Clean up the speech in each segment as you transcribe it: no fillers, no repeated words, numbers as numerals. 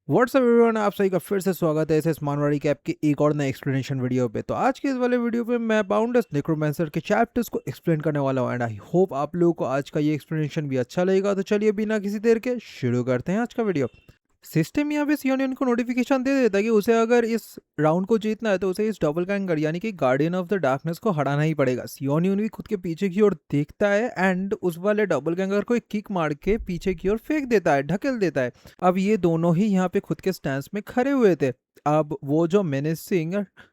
WhatsApp everyone, आप सभी का फिर से स्वागत है एसएस मानवाड़ी कैप के एक और नए एक्सप्लेनेशन वीडियो पे। तो आज के इस वाले वीडियो पे मैं बाउंडर्स नेक्रोमैंसर के चैप्टर्स को एक्सप्लेन करने वाला हूँ एंड आई होप आप लोगों को आज का ये एक्सप्लेनेशन भी अच्छा लगेगा। तो चलिए बिना किसी देर के शुरू करते हैं आज का वीडियो। सिस्टम यहाँ पे सियोनियन को नोटिफिकेशन दे देता है कि उसे अगर इस राउंड को जीतना है तो उसे इस डबल गैंगर यानी कि गार्डियन ऑफ द डार्कनेस को हटाना ही पड़ेगा। सियोनियन भी खुद के पीछे की ओर देखता है एंड उस वाले डबल गैंगर को एक किक मार के पीछे की ओर फेंक देता है, ढकेल देता है। अब ये दोनों ही यहाँ पे खुद के स्टैंस में खड़े हुए थे। अब वो जो menacing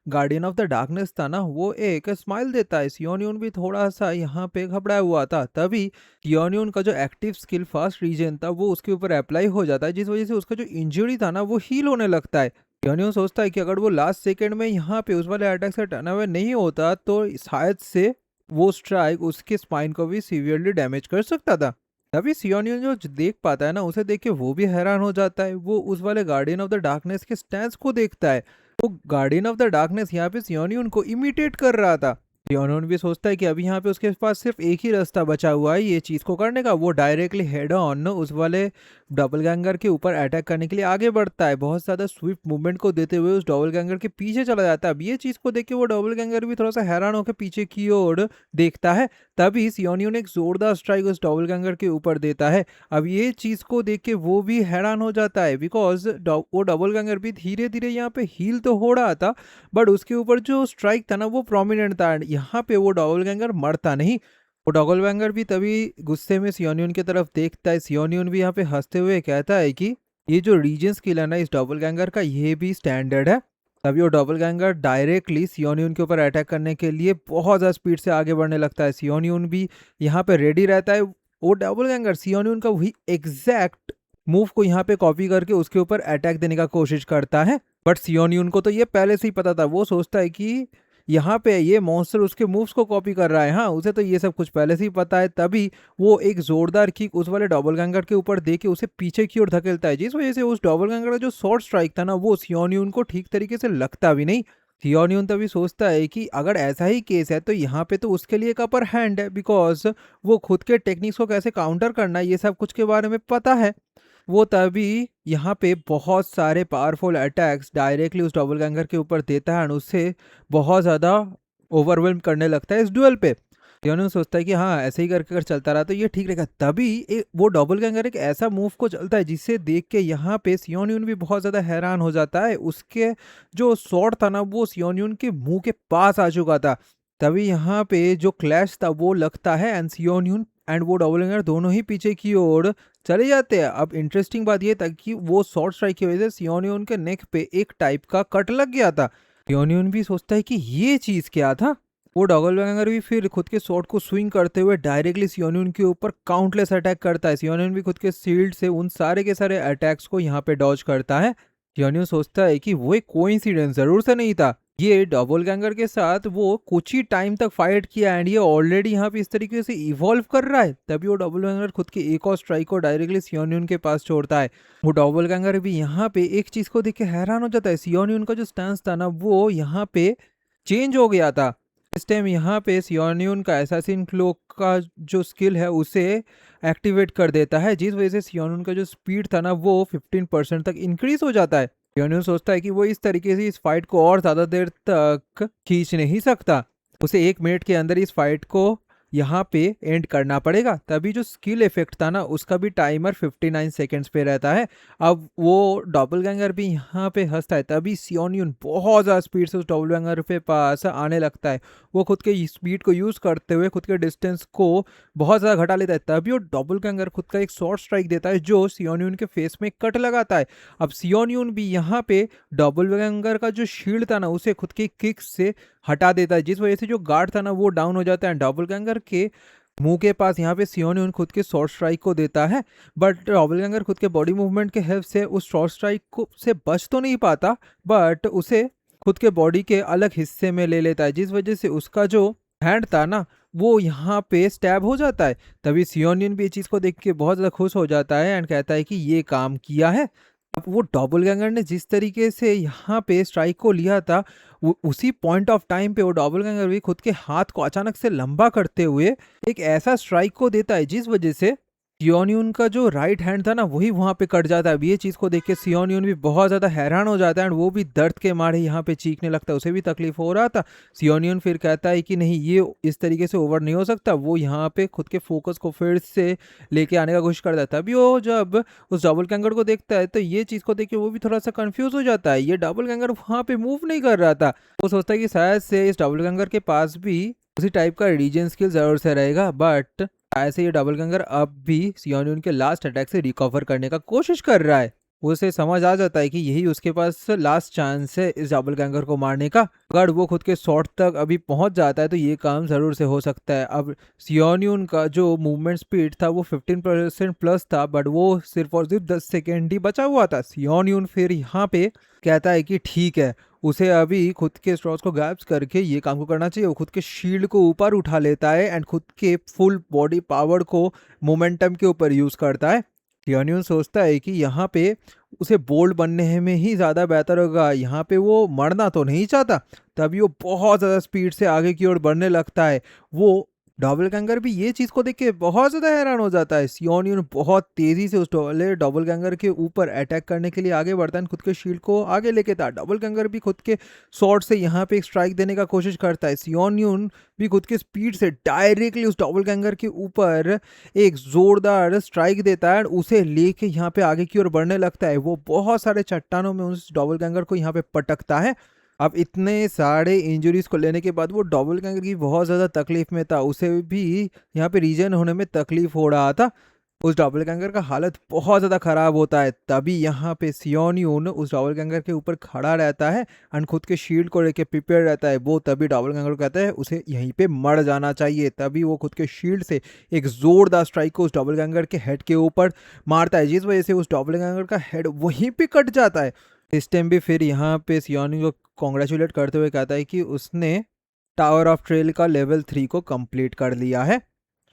guardian of the darkness था ना, वो एक स्माइल देता है। सियोनियन भी थोड़ा सा यहाँ पे घबराया हुआ था। तभी कियोनियन का जो एक्टिव स्किल फास्ट रीजन था वो उसके ऊपर अप्लाई हो जाता है, जिस वजह से उसका जो इंजरी था ना वो हील होने लगता है। कियोनियन सोचता है कि अगर वो लास्ट सेकंड में यहाँ पे उस वाले अटैक से टर्न अवे नहीं होता तो शायद से वो स्ट्राइक उसके स्पाइन को भी सीवियरली डैमेज कर सकता था। तभी सियोनियन जो देख पाता है ना, उसे देख के वो भी हैरान हो जाता है। वो उस वाले गार्डियन ऑफ द डार्कनेस के स्टैंस को देखता है। वो गार्डियन ऑफ द डार्कनेस यहाँ पे सियोनियन को इमिटेट कर रहा था। लियोनोन भी सोचता है कि अभी यहाँ पे उसके पास सिर्फ एक ही रास्ता बचा हुआ है ये चीज़ को करने का। वो डायरेक्टली हेड ऑन उस वाले डबल गैंगर के ऊपर अटैक करने के लिए आगे बढ़ता है। बहुत ज़्यादा स्विफ्ट मूवमेंट को देते हुए उस डबल गैंगर के पीछे चला जाता है। अब ये चीज़ को देख के वो डबल गैंगर भी थोड़ा सा हैरान होकर पीछे की ओर देखता है। तभी सियोनियन एक जोरदार स्ट्राइक उस डबल गैंगर के ऊपर देता है। अब ये चीज़ को देख के वो भी हैरान हो जाता है, बिकॉज वो डबल गैंगर भी धीरे धीरे यहाँ पे हील तो हो रहा था, बट उसके ऊपर जो स्ट्राइक था ना वो प्रोमिनेंट था। यहाँ पे वो डबल गैंगर मरता नहीं। वो डबल गैंगर भी तभी गुस्से में सियोनियन की तरफ देखता है। सियोनियन भी यहाँ पे हंसते हुए कहता है कि ये जो रीजन स्किल है ना इस डबल गैंगर का, ये भी स्टैंडर्ड है। तभी वो डबल गैंगर डायरेक्टली सियोनियन के ऊपर अटैक करने के लिए बहुत ज़्यादा स्पीड से आगे बढ़ने लगता है। सियोनियन भी यहाँ पे रेडी रहता है। वो डबल गैंगर सियोनियन का वही एग्जैक्ट मूव को यहाँ पे कॉपी करके उसके ऊपर अटैक देने का कोशिश करता है। बट सियोनियन को तो ये पहले से ही पता था। वो सोचता है कि यहाँ पे ये मॉन्स्टर उसके मूव्स को कॉपी कर रहा है, हाँ उसे तो ये सब कुछ पहले से ही पता है। तभी वो एक जोरदार किक उस वाले डबल गैंगर के ऊपर दे के उसे पीछे की ओर धकेलता है, जिस वजह से उस डबल गैंगर का जो शॉर्ट स्ट्राइक था ना वो सियोनियन को ठीक तरीके से लगता भी नहीं। सियोनियन तभी सोचता है कि अगर ऐसा ही केस है तो यहाँ पे तो उसके लिए एक अपर हैंड है, बिकॉज वो खुद के टेक्निक्स को कैसे काउंटर करना है ये सब कुछ के बारे में पता है। वो तभी यहाँ पे बहुत सारे पावरफुल अटैक्स डायरेक्टली उस डबल गैंगर के ऊपर देता है और उससे बहुत ज़्यादा ओवरवेल्म करने लगता है इस डुएल पे। लियोनियन सोचता है कि हाँ ऐसे ही करके अगर चलता रहा तो ये ठीक रहेगा। तभी वो डबल गैंगर एक ऐसा मूव को चलता है जिसे देख के यहाँ पे सियोनियन भी बहुत ज़्यादा हैरान हो जाता है। उसके जो शॉट था ना वो सियोनियन के मुंह के पास आ चुका था। तभी यहाँ पे जो क्लैश था वो लगता है एंड सियोनियन एंड वो डबल गैंगर दोनों ही पीछे की ओर चले जाते हैं। अब इंटरेस्टिंग बात ये था कि वो शॉर्ट स्ट्राइक की वजह से सियोनियन के नेक पे एक टाइप का कट लग गया था। सियोनियन भी सोचता है कि ये चीज़ क्या था। वो डबल गैंगर भी फिर खुद के शॉट को स्विंग करते हुए डायरेक्टली सियोनियन के ऊपर काउंटलेस अटैक करता है। सियोनियन भी खुद के शील्ड से उन सारे के सारे अटैक्स को यहाँ पे डॉज करता है। सियोनियन सोचता है कि वो एक कोइंसिडेंस जरूर से नहीं था, ये डबल गैंगर के साथ वो कुछ ही टाइम तक फाइट किया एंड ये ऑलरेडी यहाँ पे इस तरीके से इवॉल्व कर रहा है। तभी वो डबल गैंगर खुद के एक और स्ट्राइक को डायरेक्टली सियोनियन के पास छोड़ता है। वो डबल गैंगर भी यहाँ पे एक चीज को देख के हैरान हो जाता है। सियोनियन का जो स्टैंस था ना वो यहाँ पे चेंज हो गया था। इस टाइम यहाँ पे सियोनियन का एसासिन क्लोक का जो स्किल है उसे एक्टिवेट कर देता है, जिस वजह से सियोनियन का जो स्पीड था ना वो 15% तक इंक्रीज हो जाता है। सियोनियन सोचता है कि वो इस तरीके से इस फाइट को और ज़्यादा देर तक खींच नहीं सकता, उसे 1 मिनट के अंदर इस फाइट को यहाँ पे एंड करना पड़ेगा। तभी जो स्किल इफेक्ट था ना उसका भी टाइमर 59 सेकेंड्स पे रहता है। अब वो डबल गैंगर भी यहाँ पे हंसता है। तभी सियोनियन बहुत ज़्यादा स्पीड से उस डबल गैंगर पे पास आने लगता है। वो खुद के स्पीड को यूज़ करते हुए खुद के डिस्टेंस को बहुत ज़्यादा घटा लेता है। तभी वो डबल गैंगर खुद का एक शॉर्ट स्ट्राइक देता है जो सियोनियन के फेस में कट लगाता है। अब सियोनियन भी यहाँ पे डबल गैंगर का जो शील्ड था ना उसे खुद के किक से हटा देता है, जिस वजह से जो गार्ड था ना वो डाउन हो जाता है। डबल गैंगर के मुंह के पास यहाँ पे सियोनियन खुद के शॉर्ट स्ट्राइक को देता है, बट डबल गैंगर खुद के बॉडी मूवमेंट के हेल्प से उस शॉर्ट स्ट्राइक को से बच तो नहीं पाता, बट उसे खुद के बॉडी के अलग हिस्से में ले लेता है, जिस वजह से उसका जो हैंड था ना वो यहाँ पे स्टैब हो जाता है। तभी सियोनियन भी इस चीज़ को देख के बहुत ज़्यादा खुश हो जाता है एंड कहता है कि ये काम किया है। अब वो डबल गैंगर ने जिस तरीके से यहाँ पे स्ट्राइक को लिया था उसी पॉइंट ऑफ टाइम पे वो डबल गैंगर भी खुद के हाथ को अचानक से लंबा करते हुए एक ऐसा स्ट्राइक को देता है जिस वजह से सियोनियन का जो राइट हैंड था ना वही वहाँ पे कट जाता है। अब ये चीज़ को देख के सियोनियन भी बहुत ज़्यादा हैरान हो जाता है एंड वो भी दर्द के मारे यहाँ पे चीखने लगता है, उसे भी तकलीफ हो रहा था। सियोनियन फिर कहता है कि नहीं, ये इस तरीके से ओवर नहीं हो सकता। वो यहाँ पे खुद के फोकस को फिर से लेके आने का कोशिश करता है। तभी वो जब उस डबल गैंगर को देखता है तो ये चीज़ को देख के वो भी थोड़ा सा कन्फ्यूज हो जाता है। ये डबल गैंगर वहाँ पे मूव नहीं कर रहा था। वो सोचता है कि शायद से इस डबल गैंगर के पास भी उसी टाइप का रीजन स्किल जरूर से रहेगा, बट ऐसे ये डबल गैंगर अब भी सियोनियन के लास्ट अटैक से रिकवर करने का कोशिश कर रहा है। उसे समझ आ जाता है कि यही उसके पास लास्ट चांस है इस डबल गैंगर को मारने का। अगर वो खुद के शॉट तक अभी पहुंच जाता है तो ये काम जरूर से हो सकता है। अब सियोनियन का जो मूवमेंट स्पीड था वो 15% प्लस था, बट वो सिर्फ और सिर्फ 10 सेकेंड ही बचा हुआ था। सियोनियन फिर यहाँ पे कहता है कि ठीक है, उसे अभी खुद के स्ट्रॉस को गैप्स करके ये काम को करना चाहिए। वो खुद के शील्ड को ऊपर उठा लेता है एंड खुद के फुल बॉडी पावर को मोमेंटम के ऊपर यूज करता है। सियोनियन सोचता है कि यहाँ पे उसे बोल्ड बनने में ही ज़्यादा बेहतर होगा, यहाँ पे वो मरना तो नहीं चाहता। तभी वो बहुत ज़्यादा स्पीड से आगे की ओर बढ़ने लगता है। वो डबल गैंगर भी ये चीज़ को देख के बहुत ज़्यादा हैरान हो जाता है। सियोनियन बहुत तेज़ी से उस डबल गैंगर के ऊपर अटैक करने के लिए आगे बढ़ता है, खुद के शील्ड को आगे लेके था। डबल गैंगर भी खुद के शॉट से यहाँ पे एक स्ट्राइक देने का कोशिश करता है। सियोनियन भी खुद के स्पीड से डायरेक्टली उस डबल गैंगर के ऊपर एक जोरदार स्ट्राइक देता है, उसे लेके यहाँ पे आगे की ओर बढ़ने लगता है। वो बहुत सारे चट्टानों में उस डबल गैंगर को यहाँ पे पटकता है। अब इतने सारे इंजरीज को लेने के बाद वो डबल गैंगर की बहुत ज़्यादा तकलीफ में था, उसे भी यहाँ पे रीजन होने में तकलीफ हो रहा था। उस डबल गैंगर का हालत बहुत ज़्यादा ख़राब होता है। तभी यहाँ पे सियोनियन उस डबल गैंगर के ऊपर खड़ा रहता है एंड खुद के शील्ड को लेके प्रिपेयर रहता है। वो तभी डबल गैंगर को कहता है उसे यहीं पे मर जाना चाहिए। तभी वो खुद के शील्ड से एक जोरदार स्ट्राइक को उस डबल गैंगर के हेड के ऊपर मारता है, जिस वजह से उस डबल गैंगर का हेड वहीं पे कट जाता है। इस टाइम भी फिर यहाँ पे सियोनियन को कॉन्ग्रेचुलेट करते हुए कहता है कि उसने टावर ऑफ ट्रेल का लेवल 3 को कंप्लीट कर लिया है।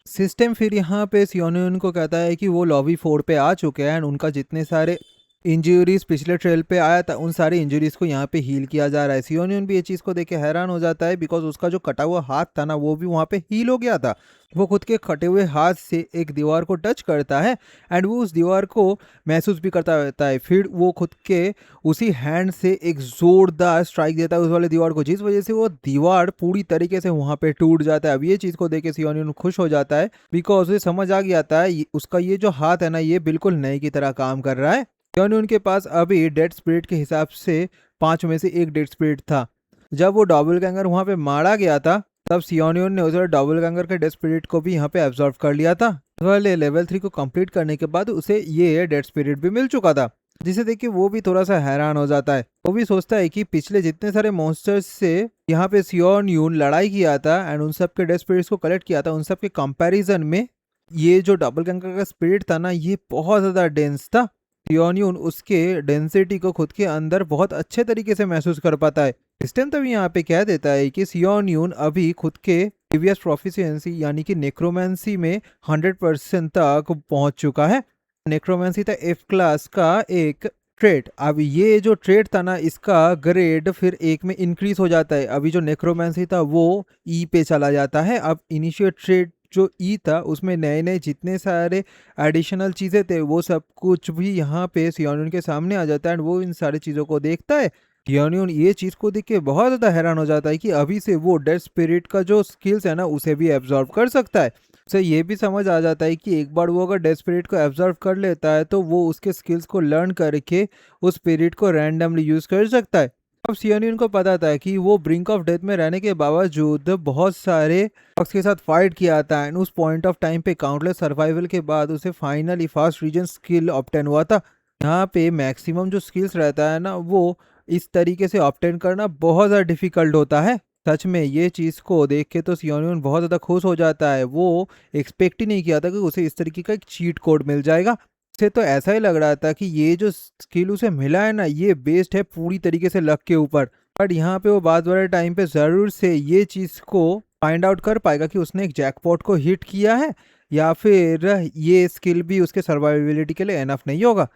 सिस्टम फिर यहाँ पे सियोनियन को कहता है कि वो लॉबी 4 पे आ चुके हैं एंड उनका जितने सारे इंजरीज पिछले ट्रेल पे आया था उन सारी इंजरीज को यहाँ पे हील किया जा रहा है। सियोनियन भी ये चीज़ को देख के हैरान हो जाता है, बिकॉज उसका जो कटा हुआ हाथ था ना वो भी वहाँ पे हील हो गया था। वो खुद के कटे हुए हाथ से एक दीवार को टच करता है एंड वो उस दीवार को महसूस भी करता रहता है। फिर वो खुद के उसी हैंड से एक जोरदार स्ट्राइक देता है उस वाले दीवार को, जिस वजह से वो दीवार पूरी तरीके से वहाँ पे टूट जाता है। अब ये चीज़ को देख के सियोनियन खुश हो जाता है, बिकॉज उसे समझ आ गया था उसका ये जो हाथ है ना ये बिल्कुल नए की तरह काम कर रहा है। सियोनियन के पास अभी डेड स्पिरिट के हिसाब से 5 में से एक डेड स्पिरिट था। जब वो डबल गैंगर वहाँ पे मारा गया था तब सियोनियन ने उसे डबल गैंगर के डेड स्पिरिट को भी यहाँ पे एब्जॉर्व कर लिया था। वाले लेवल 3 को कंप्लीट करने के बाद उसे ये डेड स्पिरिट भी मिल चुका था, जिसे देख के वो भी थोड़ा सा हैरान हो जाता है। वो भी सोचता है कि पिछले जितने सारे मॉन्स्टर्स से यहाँ पे सियोनियन लड़ाई किया था एंड उन सब के डेड स्पिरिट्स को कलेक्ट किया था, उन सब के कंपैरिजन में ये जो डबल गैंगर का स्पिरिट था ना ये बहुत ज़्यादा डेंस था। सियोनियन उसके डेंसिटी को खुद के अंदर बहुत अच्छे तरीके से महसूस कर पाता है। सिस्टम तभी यहाँ पे कह देता है कि सियोनियन अभी खुद के प्रीवियस प्रोफिशिएंसी यानी कि नेक्रोमेंसी में 100% तक पहुंच चुका है। नेक्रोमेंसी था F क्लास का एक ट्रेट। अब ये जो ट्रेट था ना इसका ग्रेड फिर 1 में इंक्रीज हो जाता है। अभी जो नेक्रोमेंसी था वो E पे चला जाता है। अब इनिशियल ट्रेट जो ई था उसमें नए नए जितने सारे एडिशनल चीज़ें थे वो सब कुछ भी यहाँ पे सियोनियन के सामने आ जाता है एंड वो इन सारी चीज़ों को देखता है। सियोनियन ये चीज़ को देख के बहुत ज़्यादा हैरान हो जाता है कि अभी से वो डेड स्पिरिट का जो स्किल्स है ना उसे भी एब्जॉर्व कर सकता है। उसे ये भी समझ आ जाता है कि एक बार वो अगर डेड स्पिरिट को एब्जॉर्व कर लेता है तो वो उसके स्किल्स को लर्न करके उस स्पिरिट को रैंडमली यूज़ कर सकता है। अब सियोनियन को पता था कि वो ब्रिंक ऑफ डेथ में रहने के बावजूद बहुत सारे बॉक्स के साथ फाइट किया था एंड उस पॉइंट ऑफ टाइम पे काउंटलेस सर्वाइवल के बाद उसे finally fast reason skill obtain हुआ था। यहाँ पे मैक्सिमम जो स्किल्स रहता है ना वो इस तरीके से ऑब्टेन करना बहुत ज़्यादा डिफिकल्ट होता है। सच में ये चीज़ को देख के तो सियोनियन बहुत ज़्यादा खुश हो जाता है। वो एक्सपेक्ट ही नहीं किया था कि उसे इस तरीके का एक चीट कोड मिल जाएगा। से तो ऐसा ही लग रहा था कि ये जो स्किल उसे मिला है ना ये बेस्ड है पूरी तरीके से लक के ऊपर, बट यहाँ पे वो बाद वाले टाइम पे ज़रूर से ये चीज़ को फाइंड आउट कर पाएगा कि उसने एक जैकपॉट को हिट किया है या फिर ये स्किल भी उसके सर्वाइबिलिटी के लिए एनफ नहीं होगा।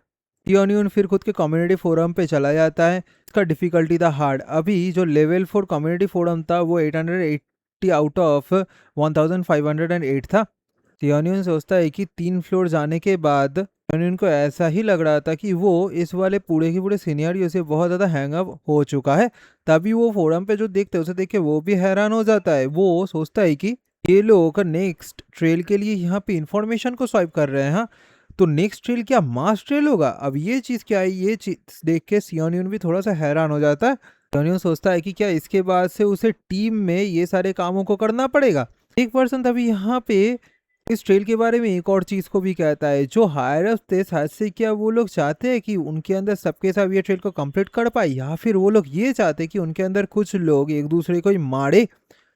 सियोनियन फिर खुद के कम्युनिटी फोरम पे चला जाता है। इसका डिफ़िकल्टी था हार्ड। अभी जो लेवल 4 कम्युनिटी फोरम था वो 880 आउट ऑफ 1508 था। सियोनियन सोचता है कि 3 फ्लोर जाने के बाद सियोनियन को ऐसा ही लग रहा था कि वो इस वाले पूरे के पूरे सिनेरियो से बहुत ज़्यादा हैंग अप हो चुका है। तभी वो फोरम पे जो देखते हैं उसे देख के वो भी हैरान हो जाता है। वो सोचता है कि ये लोग नेक्स्ट ट्रेल के लिए यहाँ पे इंफॉर्मेशन को स्वाइप कर रहे हैं। हाँ, तो नेक्स्ट ट्रेल क्या मास ट्रेल होगा? अब ये चीज़ क्या है? ये चीज़ देख के सियोनियन भी थोड़ा सा हैरान हो जाता है। सियोनियन सोचता है कि क्या इसके बाद से उसे टीम में ये सारे कामों को करना पड़ेगा। एक पर्सन तभी यहाँ पे इस ट्रेल के बारे में एक और चीज़ को भी कहता है। जो हायर थे शायद से क्या वो लोग चाहते हैं कि उनके अंदर सबके सब ये ट्रेल को कंप्लीट कर पाए, या फिर वो लोग ये चाहते हैं कि उनके अंदर कुछ लोग एक दूसरे को ही मारे।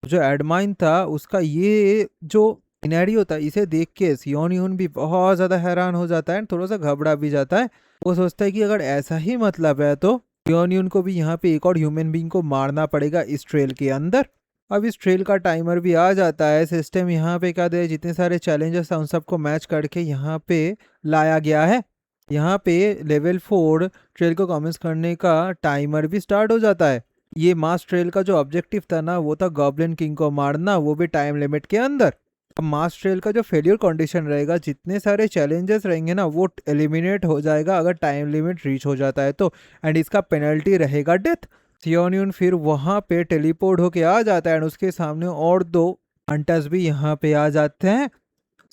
जो एडमाइन था उसका ये जो सिनेरियो था इसे देख के सियोनियन भी बहुत ज़्यादा हैरान हो जाता है, थोड़ा सा घबरा भी जाता है। वो सोचता है कि अगर ऐसा ही मतलब है तो सियोनियन को भी यहाँ पे एक और ह्यूमन बीइंग को मारना पड़ेगा इस ट्रेल के अंदर। अब इस ट्रेल का टाइमर भी आ जाता है। सिस्टम यहाँ पे क्या दे, जितने सारे चैलेंजेस था उन सबको मैच करके यहाँ पे लाया गया है। यहाँ पे लेवल 4 ट्रेल को कमेंस करने का टाइमर भी स्टार्ट हो जाता है। ये मास ट्रेल का जो ऑब्जेक्टिव था ना वो था गॉब्लिन किंग को मारना, वो भी टाइम लिमिट के अंदर। अब मास ट्रेल का जो फेलियर कंडीशन रहेगा, जितने सारे चैलेंजेस रहेंगे ना वो एलिमिनेट हो जाएगा अगर टाइम लिमिट रीच हो जाता है तो, एंड इसका पेनल्टी रहेगा डेथ। सियोनियन फिर वहाँ पे टेलीपोर्ट होके आ जाता है एंड उसके सामने और 2 हंटर्स भी यहाँ पे आ जाते हैं।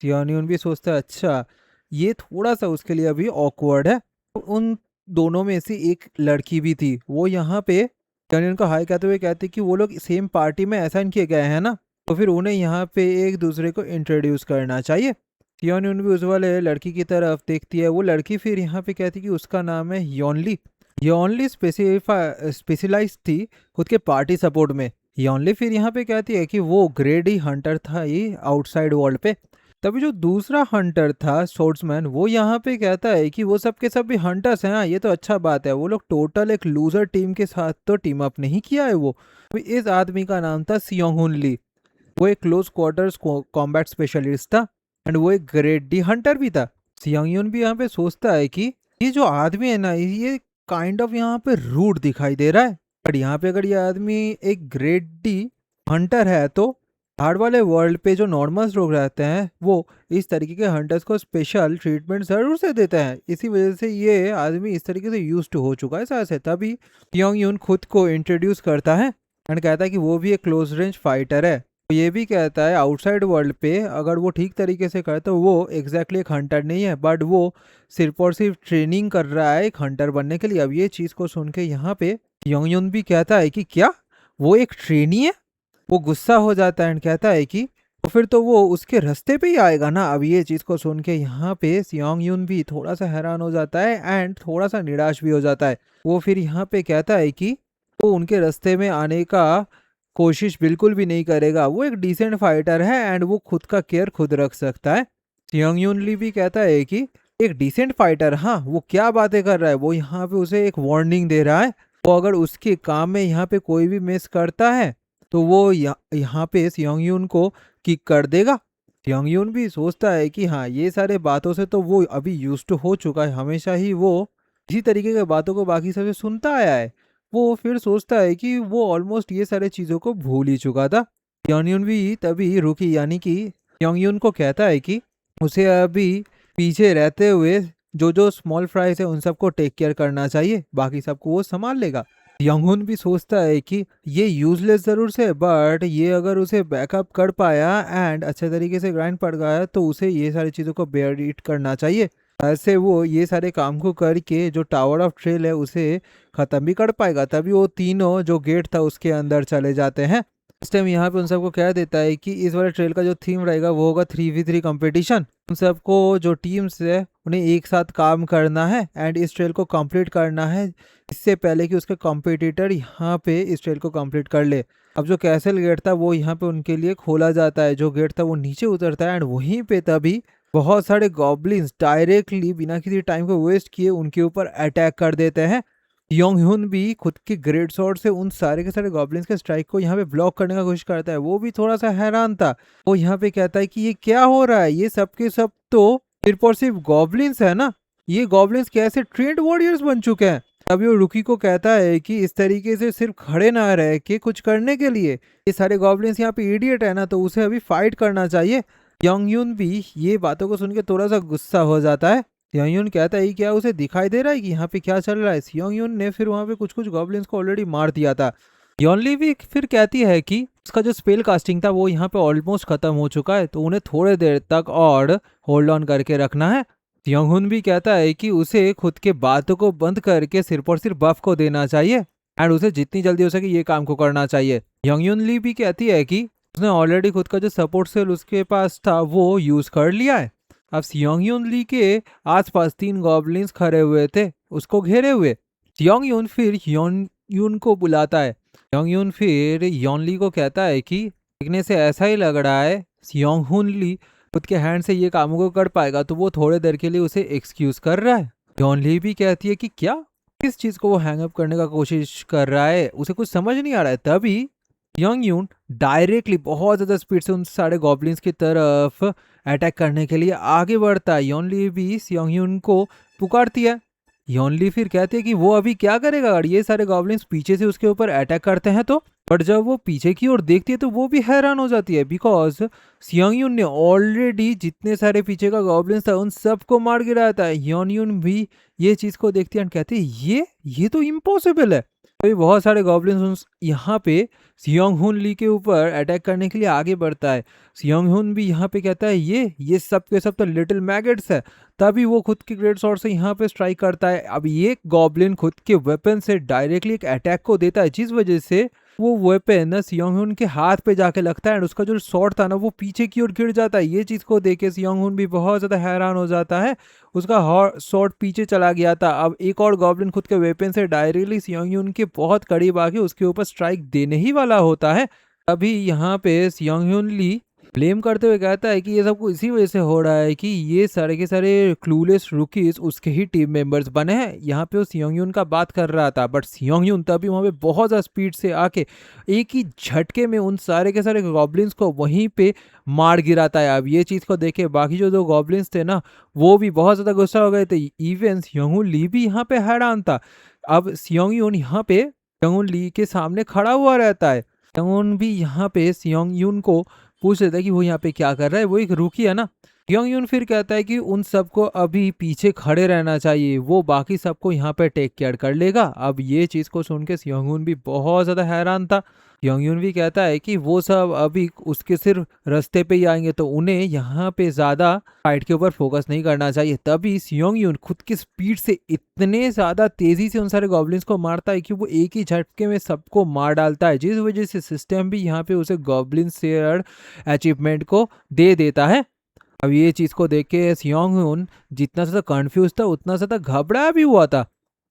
सियोनियन भी सोचता है अच्छा ये थोड़ा सा उसके लिए अभी ऑकवर्ड है। तो उन दोनों में से एक लड़की भी थी, वो यहाँ पे सियोनियन को हाई कहते हुए कहती कि वो लोग सेम पार्टी में असाइन किए गए हैं ना, तो फिर उन्हें यहाँ पे एक दूसरे को इंट्रोड्यूस करना चाहिए। सियोनियन भी उस वाले लड़की की तरफ देखती है। वो लड़की फिर यहाँ पे कहती कि उसका नाम है योनली। ये ओनली स्पेशलाइज थी खुद के पार्टी सपोर्ट में। ये ओनली फिर यहाँ पे कहती है कि वो ग्रेड ही हंटर था ये आउटसाइड वर्ल्ड पे। तभी जो दूसरा हंटर था सोर्ड्समैन, वो यहाँ पे कहता है कि वो सब के सब भी हंटर्स हैं। हाँ, ये तो अच्छा बात है। वो लोग टोटल एक लूजर टीम के साथ तो टीम अप नहीं किया है। वो इस आदमी का नाम था सियोंग हुन ली। वो एक क्लोज क्वार्टर्स कॉम्बैट स्पेशलिस्ट था एंड वो एक ग्रेड डी हंटर भी था। सियोंग यून भी यहाँ पे सोचता है कि ये जो आदमी है ना ये काइंड ऑफ यहाँ पे रूड दिखाई दे रहा है, बट यहाँ पे अगर ये आदमी एक ग्रेड डी हंटर है तो हार्ड वाले वर्ल्ड पे जो नॉर्मल लोग रहते हैं वो इस तरीके के हंटर्स को स्पेशल ट्रीटमेंट जरूर से देते हैं। इसी वजह से ये आदमी इस तरीके से यूज्ड हो चुका है शायद से। तभी सियोंग यून खुद को इंट्रोड्यूस करता है एंड कहता है कि वो भी एक क्लोज रेंज फाइटर है। तो ये भी कहता है आउटसाइड वर्ल्ड पे अगर वो ठीक तरीके से करे तो वो एग्जैक्टली एक हंटर नहीं है, बट वो सिर्फ और सिर्फ ट्रेनिंग कर रहा है एक हंटर बनने के लिए। अब ये चीज़ को सुन के यहाँ पे योंग भी कहता है कि क्या वो एक ट्रेनी है? वो गुस्सा हो जाता है एंड कहता है कि तो फिर तो वो उसके रास्ते पे ही आएगा ना। अब ये चीज़ को सुन के यहाँ पे सियोंग यून भी थोड़ा सा हैरान हो जाता है एंड थोड़ा सा निराश भी हो जाता है। वो फिर यहाँ पे कहता है कि वो उनके रास्ते में आने का कोशिश बिल्कुल भी नहीं करेगा। वो एक डिसेंट फाइटर है एंड वो खुद का केयर खुद रख सकता है। सियोंग यून ली भी कहता है कि एक डिसेंट फाइटर, हाँ वो क्या बातें कर रहा है। वो यहाँ पे उसे एक वार्निंग दे रहा है। वो अगर उसके काम में यहाँ पे कोई भी मिस करता है तो वो यहाँ पे सियोंग यून को किक कर देगा। सियोंग यून भी सोचता है कि हाँ ये सारे बातों से तो वो अभी यूज्ड टू हो चुका है, हमेशा ही वो इसी तरीके की बातों को बाकी सबसे सुनता आया है। वो फिर सोचता है कि वो ऑलमोस्ट ये सारे चीज़ों को भूल ही चुका था। योंगयून भी तभी रुकी यानी कि योंगयून को कहता है कि उसे अभी पीछे रहते हुए जो जो स्मॉल फ्राइज है उन सबको टेक केयर करना चाहिए, बाकी सबको वो संभाल लेगा। योंगहुन भी सोचता है कि ये यूजलेस ज़रूर से, बट ये अगर उसे बैकअप कर पाया एंड अच्छे तरीके से ग्राइंड पड़ गया तो उसे ये सारी चीज़ों को बेयर ईट करना चाहिए। ऐसे वो ये सारे काम को करके जो टावर ऑफ ट्रेल है उसे ख़त्म भी कर पाएगा। तभी वो तीनों जो गेट था उसके अंदर चले जाते हैं। इस टाइम यहाँ पे उन सबको कह देता है कि इस वाले ट्रेल का जो थीम रहेगा वो होगा 3v3 कंपटीशन। उन सबको जो टीम्स है उन्हें एक साथ काम करना है एंड इस ट्रेल को कंप्लीट करना है इससे पहले कि उसका कॉम्पिटिटर यहाँ पे इस ट्रेल को कंप्लीट कर ले। अब जो कैसल गेट था वो यहाँ पे उनके लिए खोला जाता है। जो गेट था वो नीचे उतरता है एंड वहीं पे तभी बहुत सारे गॉब्लिन्स डायरेक्टली बिना किसी टाइम को वेस्ट किए उनके ऊपर अटैक कर देते हैं। योंगहुन भी खुद के ग्रेट स्वॉर्ड से उन सारे के सारे गॉब्लिन्स के स्ट्राइक को यहाँ पे ब्लॉक करने का कोशिश करता है। वो भी थोड़ा सा हैरान था। वो यहाँ पे कहता है कि ये क्या हो रहा है, ये सब के सब तो सिर्फ और सिर्फ गॉब्लिन्स है ना, ये गॉब्लिन्स कैसे ट्रेंड वॉरियर्स बन चुके हैं। अभी वो रुकी को कहता है कि इस तरीके से सिर्फ खड़े ना रह के कुछ करने के लिए, ये सारे गॉब्लिन्स यहाँ पे इडियट है ना, तो उसे अभी फाइट करना चाहिए। योंगयून भी ये बातों को सुन के थोड़ा सा गुस्सा हो जाता है। योंगयून कहता है क्या उसे दिखाई दे रहा है कि यहाँ पे क्या चल रहा है। योंगयून ने फिर वहाँ पे कुछ कुछ गॉब्लिन्स को ऑलरेडी मार दिया था। योनली भी फिर कहती है कि उसका जो स्पेल कास्टिंग था वो यहाँ पे ऑलमोस्ट खत्म हो चुका है, तो उन्हें थोड़े देर तक और होल्ड ऑन करके रखना है। योंगहुन भी कहता है कि उसे खुद के बातों को बंद करके सिर्फ और सिर्फ बफ को देना चाहिए एंड उसे जितनी जल्दी हो सके ये काम को करना चाहिए। योंगयुन ली भी कहती है कि उसने ऑलरेडी खुद का जो सपोर्ट सेल उसके पास था वो यूज कर लिया है। अब योंगयुन ली के आसपास 3 गॉब्लिन्स खड़े हुए थे उसको घेरे हुए। योंगयुन फिर योनयुन को बुलाता है। योंगयुन फिर योनली को कहता है कि देखने से ऐसा ही लग रहा है योंगहुन ली खुद के हैंड से ये कामों को कर पाएगा, तो वो थोड़े देर के लिए उसे एक्सक्यूज कर रहा है। योनली भी कहती है कि क्या किस चीज को वो हैंग अप करने का कोशिश कर रहा है, उसे कुछ समझ नहीं आ रहा है। तभी योंगयुन डायरेक्टली बहुत ज्यादा स्पीड से उन सारे गॉब्लिन्स की तरफ अटैक करने के लिए आगे बढ़ता है। योनली भी योंगयुन को पुकारती है। योनली फिर कहती है कि वो अभी क्या करेगा अगर ये सारे गॉब्लिन्स पीछे से उसके ऊपर अटैक करते हैं तो। बट जब वो पीछे की ओर देखती है तो वो भी हैरान हो जाती है बिकॉज योंगयुन ने ऑलरेडी जितने सारे पीछे का गॉब्लिन्स था उन सबको मार गिराया था। योंगयुन भी ये चीज को देखती है और कहती है ये तो इम्पॉसिबल है। तो बहुत सारे गॉब्लिन्स यहाँ पे योंगहुन ली के ऊपर अटैक करने के लिए आगे बढ़ता है। योंगहुन भी यहाँ पे कहता है ये सब के सब तो लिटिल मैगेट्स है। तभी वो खुद की ग्रेट स्वॉर्ड से यहाँ पे स्ट्राइक करता है। अब ये गॉब्लिन खुद के वेपन से डायरेक्टली एक अटैक को देता है जिस वजह से वो वेपन योंगहुन के हाथ पे जाके लगता है और उसका जो स्वॉर्ड था ना वो पीछे की ओर गिर जाता है। ये चीज को देख के योंगहुन भी बहुत ज्यादा हैरान हो जाता है, उसका स्वॉर्ड पीछे चला गया था। अब एक और गॉब्लिन खुद के वेपन से डायरेक्टली योंगहुन के बहुत करीब आके उसके ऊपर स्ट्राइक देने ही वाला होता है। अभी यहाँ पे योंगहुन ली ब्लेम करते हुए कहता है कि ये सब कुछ इसी वजह से हो रहा है कि ये सारे के सारे क्लूलेस रुकीज उसके ही टीम मेंबर्स बने हैं। यहाँ पे वो योंगयुन का बात कर रहा था बट योंगयुन तभी वहाँ पे बहुत ज़्यादा स्पीड से आके एक ही झटके में उन सारे के सारे गॉब्लिन्स को वहीं पे मार गिराता है। अब ये चीज़ को देखे बाकी जो 2 गॉब्लिन्स थे ना वो भी बहुत ज़्यादा गुस्सा हो गए थे। इवन योंगहुन ली भी यहाँ पे हैरान था। अब योंगयुन यहाँ पे योंगहुन ली के सामने खड़ा हुआ रहता है। योंगयुन भी यहाँ पे योंगयुन को पूछ लेता है कि वो यहाँ पे क्या कर रहा है, वो एक रूकी है ना। योंगयुन फिर कहता है कि उन सबको अभी पीछे खड़े रहना चाहिए, वो बाकी सबको यहाँ पे टेक केयर कर लेगा। अब ये चीज को सुन के योंगयुन भी बहुत ज्यादा हैरान था। योंगयुन भी कहता है कि वो सब अभी उसके सिर्फ रास्ते पे ही आएंगे तो उन्हें यहाँ पे ज्यादा फाइट के ऊपर फोकस नहीं करना चाहिए। तभी योंगयुन खुद की स्पीड से इतने ज्यादा तेजी से उन सारे गॉब्लिन्स को मारता है कि वो एक ही झटके में सबको मार डालता है, जिस वजह से सिस्टम भी यहाँ पे उसे गॉब्लिन शेयर अचीवमेंट को दे देता है। अब ये चीज को देख के योंगयुन जितना ज्यादा कंफ्यूज था उतना ज्यादा घबराया भी हुआ था।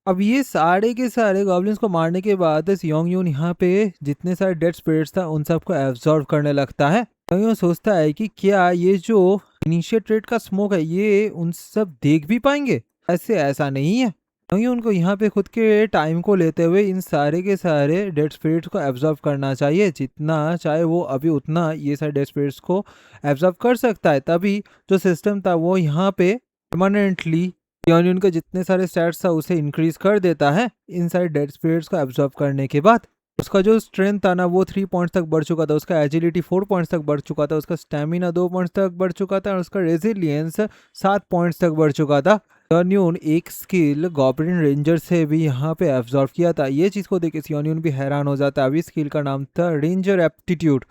अब ये सारे के सारे गॉब्लिन्स को मारने के बाद योंगयुन यहाँ पे जितने सारे डेड स्पिरिट्स था उन सबको एब्जॉर्व करने लगता है। योंगयुन सोचता है कि क्या ये जो इनिशिएट का स्मोक है ये उन सब देख भी पाएंगे, ऐसा नहीं है। योंगयुन को यहाँ पे खुद के टाइम को लेते हुए इन सारे के सारे डेड स्पिरिट्स को एब्जॉर्व करना चाहिए, जितना चाहे वो अभी उतना ये सारे डेड स्पिरिट्स को एब्जॉर्व कर सकता है। तभी जो सिस्टम था वो यहाँ पे परमानेंटली योंगयुन के जितने सारे स्टैट्स था उसे इंक्रीज कर देता है इन सारे डेड स्पिरिट्स को एब्जॉर्व करने के बाद। उसका जो स्ट्रेंथ था ना वो 3 पॉइंट्स तक बढ़ चुका था, उसका एजिलिटी 4 पॉइंट्स तक बढ़ चुका था, उसका स्टेमिना 2 पॉइंट्स तक बढ़ चुका था और उसका रेजिलियंस 7 पॉइंट्स तक बढ़ चुका था। योंगयुन एक स्किल गॉब्लिन रेंजर से भी यहाँ पे एब्जॉर्व किया था। ये चीज को देख के योंगयुन भी हैरान हो जाता है। अभी स्किल का नाम था रेंजर एप्टीट्यूड।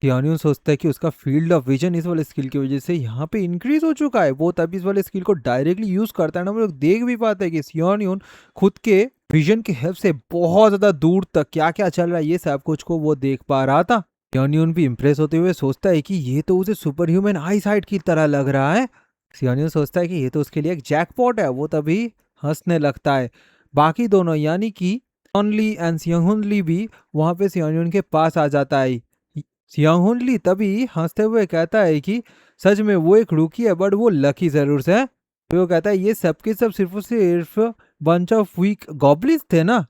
योंगयुन सोचता है कि उसका फील्ड ऑफ विजन इस वाले स्किल की वजह से यहाँ पे इंक्रीज हो चुका है। वो तभी इस वाले स्किल को डायरेक्टली यूज करता है ना, हम लोग देख भी पाते हैं कि योंगयुन खुद के विजन की हेल्प से बहुत ज्यादा दूर तक क्या क्या चल रहा है ये सब कुछ को वो देख पा रहा था। योंगयुन भी इम्प्रेस होते हुए सोचता है कि ये तो उसे सुपर ह्यूमन आई साइट की तरह लग रहा है। योंगयुन सोचता है कि ये तो उसके लिए एक जैकपॉट है। वो तभी हंसने लगता है। बाकी दोनों यानी कि योंगली एंड योंगहुन ली भी वहां पे योंगयुन के पास आ जाता है। योंगहुन ली तभी हंसते हुए कहता है कि सच में वो एक रूकी है बट वो लकी जरूर से है। तो वो कहता है ये सबके सब सिर्फ बंच ऑफ वीक गॉब्लिन्स थे ना,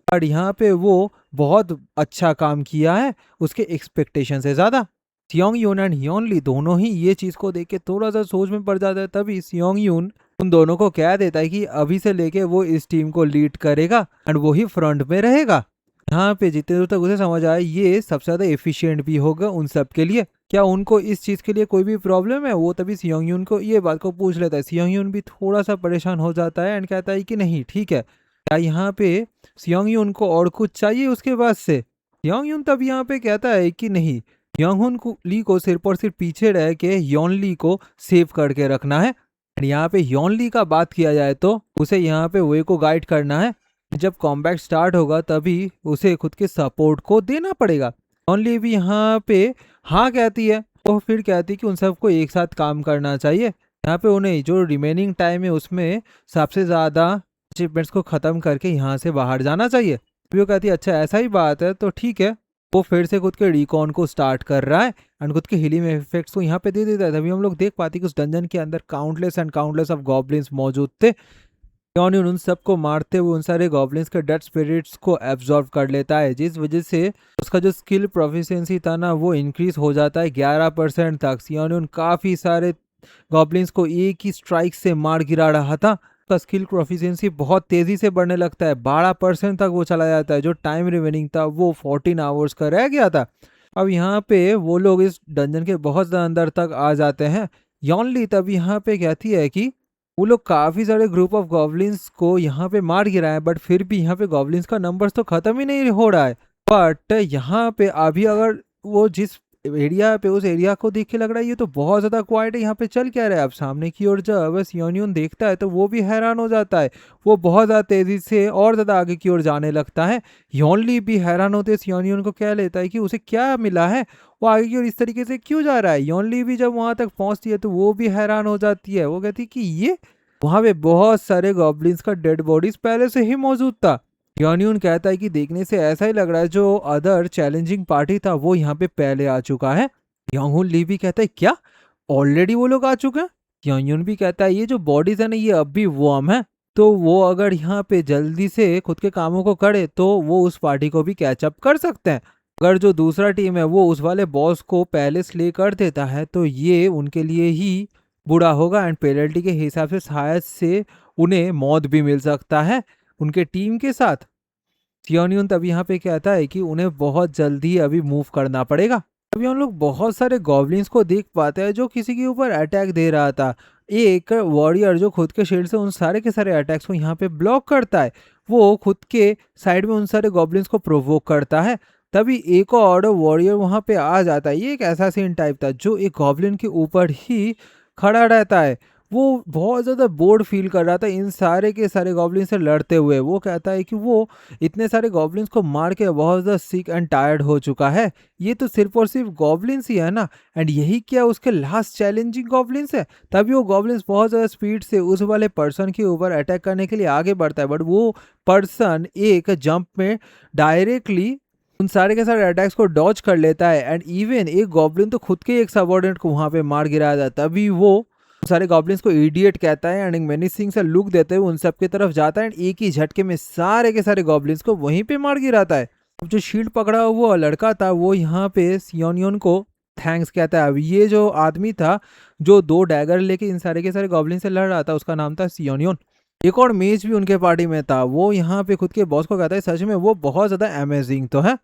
और यहाँ पे वो बहुत अच्छा काम किया है उसके एक्सपेक्टेशन से ज्यादा। योंगयुन एंड योनली दोनों ही ये चीज को देख के थोड़ा सा सोच में पड़ जाता है। तभी योंगयुन उन दोनों को कह देता है कि अभी से लेके वो इस टीम को लीड करेगा एंड वो ही फ्रंट में रहेगा। यहाँ पे जितने दूर तक उसे समझ आया ये सबसे ज्यादा एफिशिएंट भी होगा उन सब के लिए। क्या उनको इस चीज़ के लिए कोई भी प्रॉब्लम है? वो तभी सियोंग यून को ये बात को पूछ लेता है। सियोंग यून भी थोड़ा-सा परेशान हो जाता है एंड कहता है कि नहीं ठीक है। क्या यहाँ पे सियोंग यून को और कुछ चाहिए उसके बाद से? सियोंग यून तब यहाँ पे कहता है कि नहीं, योंगहोन को ली को सिर्फ और सिर्फ पीछे रह के योन ली को सेव करके रखना है। एंड यहाँ पे योन ली का बात किया जाए तो उसे यहाँ पे वे को गाइड करना है। जब कॉम्बैट स्टार्ट होगा तभी उसे खुद के सपोर्ट को देना पड़ेगा। योन ली भी यहाँ पे हाँ कहती है। तो फिर कहती है कि उन सबको एक साथ काम करना चाहिए। यहाँ पे उन्हें जो रिमेनिंग टाइम है उसमें सबसे ज़्यादा अचीवमेंट्स को ख़त्म करके यहाँ से बाहर जाना चाहिए। फिर वो कहती है अच्छा ऐसा ही बात है तो ठीक है। वो फिर से खुद के रिकॉन को स्टार्ट कर रहा है एंड खुद के हीलिंग इफेक्ट्स को यहाँ पे दे देता है। तभी हम लोग देख पाते हैं कि उस डंजन के अंदर countless and countless of goblins मौजूद थे। योन उन सबको मारते हुए उन सारे गॉब्लिन्स के डेड स्पिरिट्स को एब्जॉर्ब कर लेता है, जिस वजह से उसका जो स्किल प्रोफिशिएंसी था ना वो इंक्रीज हो जाता है 11% तक। सियोन काफ़ी सारे गॉब्लिन्स को एक ही स्ट्राइक से मार गिरा रहा था। उसका स्किल प्रोफिशिएंसी बहुत तेज़ी से बढ़ने लगता है, 12% तक वो चला जाता है। जो टाइम रिमेनिंग था वो 14 आवर्स का रह गया था। अब यहाँ पे वो लोग इस डंजन के बहुत ज़्यादा अंदर तक आ जाते हैं। योन ली तब यहाँ पे कहती है कि वो लोग काफ़ी सारे ग्रुप ऑफ गॉब्लिन्स को यहाँ पे मार गिरा है, बट फिर भी यहाँ पे गॉब्लिन्स का नंबर्स तो ख़त्म ही नहीं हो रहा है। बट यहाँ पे अभी अगर वो जिस एरिया पे उस एरिया को देख के लग रहा है ये तो बहुत ज़्यादा क्वाइट है, यहाँ पे चल क्या रहा है। अब सामने की ओर जब सियोन देखता है तो वो भी हैरान हो जाता है। वो बहुत ज़्यादा तेज़ी से और ज़्यादा आगे की ओर जाने लगता है। योनली भी हैरान होते सियोन को कह लेता है कि उसे क्या मिला है, वो आगे की ओर इस तरीके से क्यों जा रहा है। योनली भी जब वहाँ तक पहुँचती है तो वो भी हैरान हो जाती है। वो कहती है कि ये वहाँ पे बहुत सारे गॉब्लिन्स का डेड बॉडीज पहले से ही मौजूद था। योन कहता है कि देखने से ऐसा ही लग रहा है जो अदर चैलेंजिंग पार्टी था वो यहाँ पे पहले आ चुका है। योंगहुन ली भी कहता है क्या ऑलरेडी वो लोग आ चुके हैं। योन भी कहता है ये जो बॉडीज है ना ये अब भी वार्म है, तो वो अगर यहाँ पे जल्दी से खुद के कामों को करे तो वो उस पार्टी को भी कैचअप कर सकते हैं। अगर जो दूसरा टीम है वो उस वाले बॉस को पहले स्ले कर देता है तो ये उनके लिए ही बुरा होगा एंड पेनल्टी के हिसाब से शायद से उन्हें मौत भी मिल सकता है उनके टीम के साथ। सियोन तब यहाँ पे कहता है कि उन्हें बहुत जल्दी अभी मूव करना पड़ेगा। अभी हम लोग बहुत सारे गॉब्लिन्स को देख पाते हैं जो किसी के ऊपर अटैक दे रहा था। एक वॉरियर जो खुद के शील्ड से उन सारे के सारे अटैक्स को यहाँ पे ब्लॉक करता है, वो खुद के साइड में उन सारे गॉब्लिन्स को प्रोवोक करता है। तभी एक और वॉरियर वहाँ पे आ जाता है। ये एक ऐसा सीन टाइप था जो एक गॉब्लिन के ऊपर ही खड़ा रहता है। वो बहुत ज़्यादा बोर्ड फील कर रहा था इन सारे के सारे गॉब्लिन से लड़ते हुए। वो कहता है कि वो इतने सारे गॉब्लिन्स को मार के बहुत ज़्यादा सिक एंड टायर्ड हो चुका है। ये तो सिर्फ और सिर्फ गॉब्लिन्स ही है ना, एंड यही क्या उसके लास्ट चैलेंजिंग गॉब्लिन्स है। तभी वो गॉब्लिन्स बहुत ज़्यादा स्पीड से उस वाले पर्सन के ऊपर अटैक करने के लिए आगे बढ़ता है, बट वो पर्सन एक जंप में डायरेक्टली उन सारे के सारे अटैक्स को डॉज कर लेता है। एंड इवन एक गॉब्लिन तो खुद के एक सबऑर्डिनेट को वहाँ पे मार गिराया जाता है। तभी वो सारे गॉब्लिन्स को इडियट कहता है एंड एक मेनिसिंग सा लुक देते हुए उन सब की तरफ जाता है एंड एक ही झटके में सारे के सारे गॉब्लिन्स को वहीं पे मार गिराता है। अब जो शील्ड पकड़ा हुआ लड़का था वो यहाँ पे सियोन को थैंक्स कहता है। अब ये जो आदमी था जो 2 डैगर लेके इन सारे के सारे गॉब्लिन से लड़ रहा था उसका नाम था सियोन। एक और मेज भी उनके पार्टी में था। वो यहाँ पे खुद के बॉस को कहता है सच में वो बहुत ज़्यादा अमेजिंग तो है।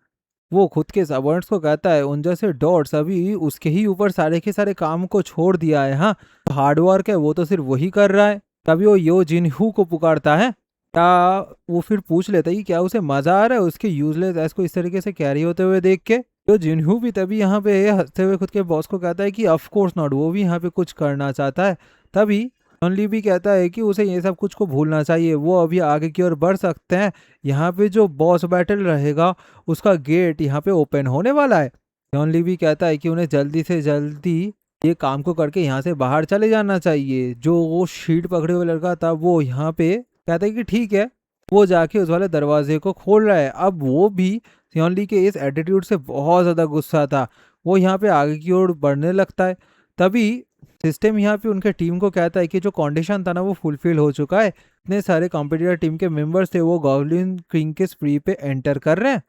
वो खुद के सबॉर्डिनेट्स को कहता है उन जैसे डॉट्स अभी उसके ही ऊपर सारे के सारे काम को छोड़ दिया है। हाँ, हार्ड वर्क है वो तो सिर्फ वही कर रहा है। तभी वो यो जिनहू को पुकारता है। क्या वो फिर पूछ लेता है कि क्या उसे मजा आ रहा है उसके यूजलेस एस को इस तरीके से कैरी होते हुए देख के। तो जिनहू भी तभी यहाँ पे हंसते हुए खुद के बॉस को कहता है कि ऑफ कोर्स नॉट, वो भी यहाँ पे कुछ करना चाहता है। तभी ली भी कहता है कि उसे ये सब कुछ को भूलना चाहिए, वो अभी आगे की ओर बढ़ सकते हैं। यहाँ पे जो बॉस बैटल रहेगा उसका गेट यहाँ पे ओपन होने वाला है। ली भी कहता है कि उन्हें जल्दी से जल्दी ये काम को करके यहाँ से बाहर चले जाना चाहिए। जो वो शीट पकड़े हुए लड़का था वो यहाँ पे कहता है कि ठीक है। वो जाके उस वाले दरवाजे को खोल रहा है। अब वो भी ली के इस एटीट्यूड से बहुत ज़्यादा गुस्सा था। वो यहाँ पे आगे की ओर बढ़ने लगता है। तभी सिस्टम यहाँ पे उनके टीम को कहता है कि जो कंडीशन था ना वो फुलफिल हो चुका है। इतने सारे कॉम्पिटिटर टीम के मेंबर्स थे वो गॉब्लिन किंग के स्प्री पे एंटर कर रहे हैं।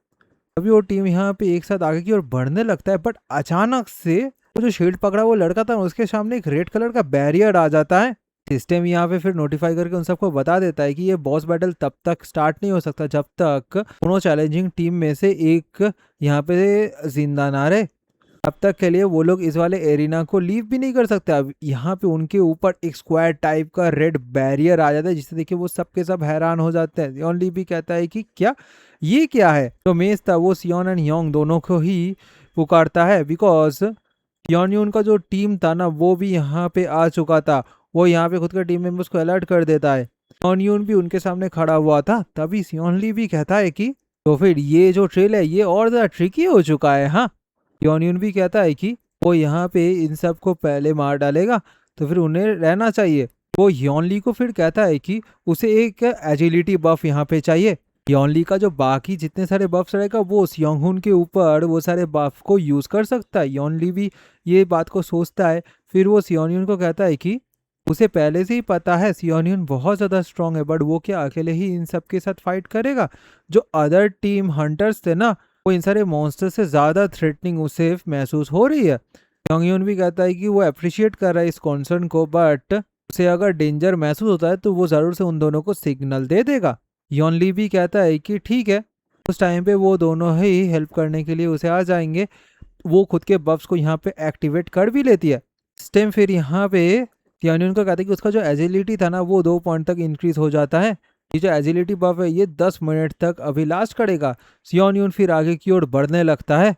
अभी वो टीम यहाँ पे एक साथ आगे की ओर बढ़ने लगता है, बट अचानक से वो जो शील्ड पकड़ा वो लड़का था उसके सामने एक रेड कलर का बैरियर आ जाता है। सिस्टम यहाँ पे फिर नोटिफाई करके उन सबको बता देता है कि ये बॉस बैटल तब तक स्टार्ट नहीं हो सकता जब तक दोनों चैलेंजिंग टीम में से एक यहाँ पे जिंदा ना रहे। तब तक के लिए वो लोग इस वाले एरिना को लीव भी नहीं कर सकते। अब यहाँ पे उनके ऊपर एक स्क्वायर टाइप का रेड बैरियर आ जाता है, जिससे देखिए वो सबके सब हैरान हो जाते हैं। सियोन ली भी कहता है कि क्या ये क्या है। तो मेज था वो सियोन एंड योंग दोनों को ही पुकारता है, बिकॉज सियोन यून का जो टीम था ना वो भी यहाँ पे आ चुका था। वो यहाँ पे खुद के टीम मेंबर्स को अलर्ट कर देता है। सियोन यून भी उनके सामने खड़ा हुआ था। तभी सियोन ली भी कहता है कि तो फिर ये जो ट्रेल है ये और ज़्यादा ट्रिकी हो चुका है। हाँ, योन भी कहता है कि वो यहाँ पे इन सब को पहले मार डालेगा तो फिर उन्हें रहना चाहिए। वो योनली को फिर कहता है कि उसे एक एजिलिटी बफ यहाँ पे चाहिए। योनली का जो बाकी जितने सारे बफ्स रहेगा वो सियोंगहुन के ऊपर वो सारे बफ को यूज कर सकता है। योनली भी ये बात को सोचता है। फिर वो सियोनयुन को कहता है कि उसे पहले से ही पता है सियोनयुन बहुत ज़्यादा स्ट्रांग है, बट वो क्या अकेले ही इन सब के साथ फाइट करेगा। जो अदर टीम हंटर्स थे ना वो इन सारे मॉन्स्टर से ज़्यादा थ्रेटनिंग उसे महसूस हो रही है। योंगयून भी कहता है कि वो अप्रिशिएट कर रहा है इस कॉन्सर्न को, बट उसे अगर डेंजर महसूस होता है तो वो ज़रूर से उन दोनों को सिग्नल दे देगा। योनली भी कहता है कि ठीक है। उस टाइम पे वो दोनों ही हेल्प करने के लिए उसे आ जाएंगे। वो खुद के बफ्स को यहाँ पे एक्टिवेट कर भी लेती है। इस टाइम फिर यहाँ पे योंगयून का कहता है कि उसका जो एजिलिटी था ना वो 2 पॉइंट तक इंक्रीज हो जाता है। ये जो एजिलिटी बफ है ये 10 मिनट तक अभी लास्ट करेगा। सियोन फिर आगे की ओर बढ़ने लगता है।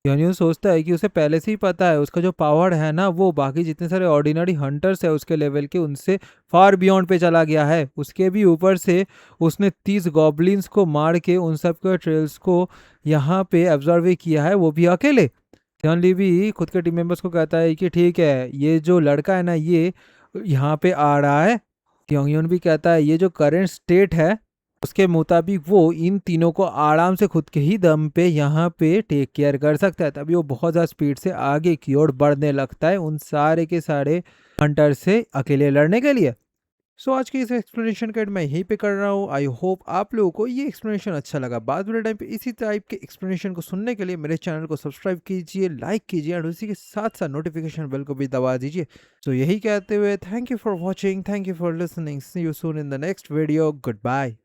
सियोन सोचता है कि उसे पहले से ही पता है उसका जो पावर है ना वो बाकी जितने सारे ऑर्डिनरी हंटर्स है उसके लेवल के उनसे फार बियॉन्ड पे चला गया है। उसके भी ऊपर से उसने 30 गॉबलिन्स को मार के उन सब के ट्रेल्स को यहाँ पे एब्जॉर्व किया है, वो भी अकेले। सियोन भी खुद के टीम मेंबर्स को कहता है कि ठीक है ये जो लड़का है ना ये यहाँ पे आ रहा है। योंगयून भी कहता है ये जो करंट स्टेट है उसके मुताबिक वो इन तीनों को आराम से खुद के ही दम पे यहाँ पे टेक केयर कर सकता है। तभी वो बहुत ज़्यादा स्पीड से आगे की ओर बढ़ने लगता है उन सारे के सारे हंटर से अकेले लड़ने के लिए। सो आज की इस एक्सप्लेनेशन का एड मैं यहीं पे कर रहा हूँ। आई होप आप लोगों को ये एक्सप्लेनेशन अच्छा लगा। बाद वाले टाइम पे इसी टाइप के एक्सप्लेनेशन को सुनने के लिए मेरे चैनल को सब्सक्राइब कीजिए, लाइक कीजिए और उसी के साथ साथ नोटिफिकेशन बेल को भी दबा दीजिए। सो यही कहते हुए thank you for watching, thank you for listening, see you soon in the next video, good bye.